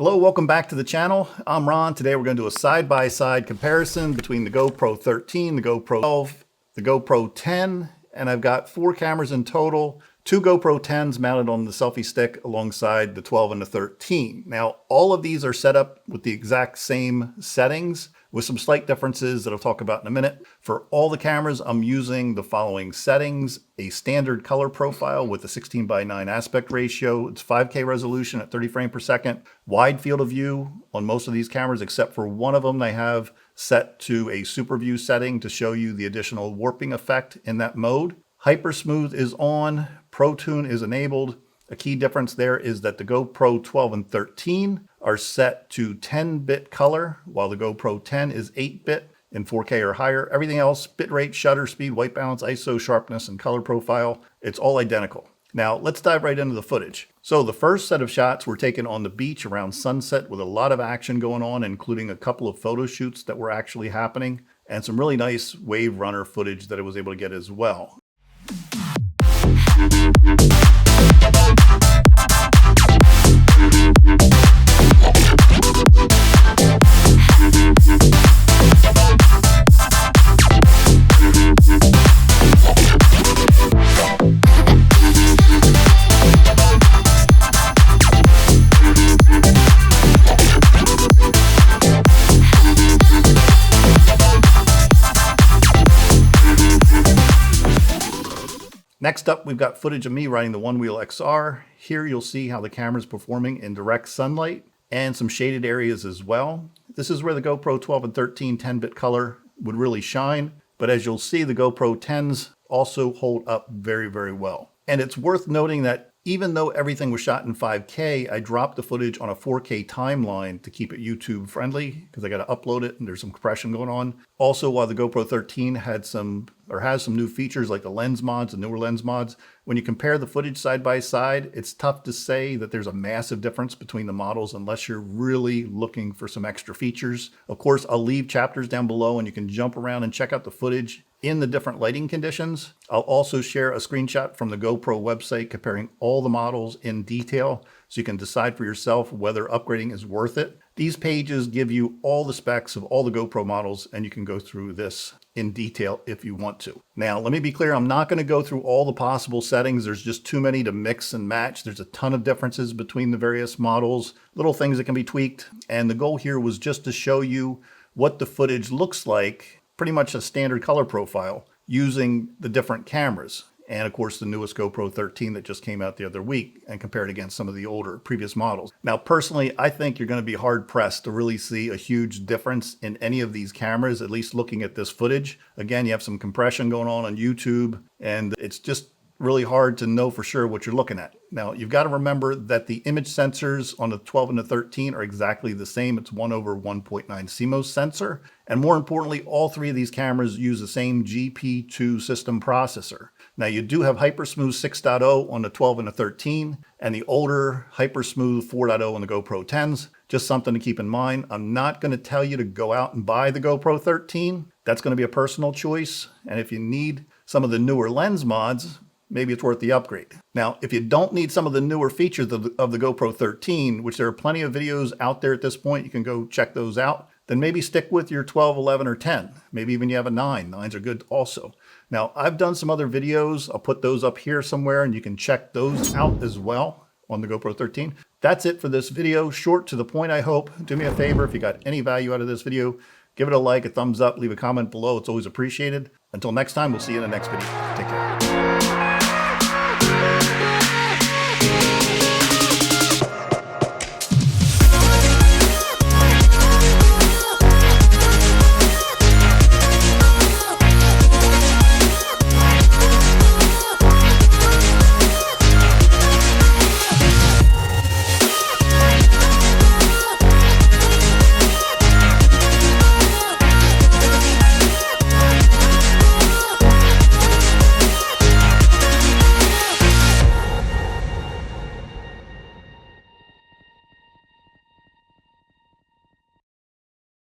Hello, welcome back to the channel. I'm Ron. Today we're going to do a side-by-side comparison between the GoPro 13, the GoPro 12, the GoPro 10, and I've got 4 cameras in total, 2 GoPro 10s mounted on the selfie stick alongside the 12 and the 13. Now, all of these are set up with the exact same settings with some slight differences that I'll talk about in a minute. For all the cameras, I'm using the following settings: a standard color profile with a 16:9 aspect ratio. It's 5K resolution at 30 frames per second. Wide field of view on most of these cameras, except for one of them I have set to a super view setting to show you the additional warping effect in that mode. Hyper Smooth is on, Pro Tune is enabled. A key difference there is that the GoPro 12 and 13 are set to 10-bit color, while the GoPro 10 is 8-bit in 4K or higher. Everything else, bitrate, shutter speed, white balance, ISO, sharpness, and color profile, it's all identical. Now, let's dive right into the footage. So the first set of shots were taken on the beach around sunset with a lot of action going on, including a couple of photo shoots that were actually happening, and some really nice wave runner footage that I was able to get as well. Next up, we've got footage of me riding the OneWheel XR. Here you'll see how the camera's performing in direct sunlight and some shaded areas as well. This is where the GoPro 12 and 13 10-bit color would really shine, but as you'll see, the GoPro 10s also hold up very, very well. And it's worth noting that even though everything was shot in 5K, I dropped the footage on a 4K timeline to keep it YouTube friendly because I got to upload it and there's some compression going on. Also, while the GoPro 13 has some new features like the lens mods, the newer lens mods, when you compare the footage side by side, it's tough to say that there's a massive difference between the models unless you're really looking for some extra features. Of course, I'll leave chapters down below and you can jump around and check out the footage in the different lighting conditions. I'll also share a screenshot from the GoPro website comparing all the models in detail so you can decide for yourself whether upgrading is worth it. These pages give you all the specs of all the GoPro models and you can go through this in detail if you want to. Now, let me be clear, I'm not going to go through all the possible settings. There's just too many to mix and match. There's a ton of differences between the various models, little things that can be tweaked. And the goal here was just to show you what the footage looks like, pretty much a standard color profile using the different cameras. And of course, the newest GoPro 13 that just came out the other week and compared against some of the older previous models. Now, personally, I think you're going to be hard pressed to really see a huge difference in any of these cameras, at least looking at this footage. Again, you have some compression going on YouTube, and it's just really hard to know for sure what you're looking at. Now, you've got to remember that the image sensors on the 12 and the 13 are exactly the same. It's 1/1.9 CMOS sensor. And more importantly, all 3 of these cameras use the same GP2 system processor. Now, you do have HyperSmooth 6.0 on the 12 and the 13, and the older HyperSmooth 4.0 on the GoPro 10s. Just something to keep in mind. I'm not going to tell you to go out and buy the GoPro 13. That's going to be a personal choice. And if you need some of the newer lens mods, maybe it's worth the upgrade. Now, if you don't need some of the newer features of the GoPro 13, which there are plenty of videos out there at this point, you can go check those out, then maybe stick with your 12, 11, or 10. Maybe even you have a 9. 9s are good also. Now, I've done some other videos. I'll put those up here somewhere, and you can check those out as well on the GoPro 13. That's it for this video. Short to the point, I hope. Do me a favor, if you got any value out of this video, give it a like, a thumbs up, leave a comment below. It's always appreciated. Until next time, we'll see you in the next video.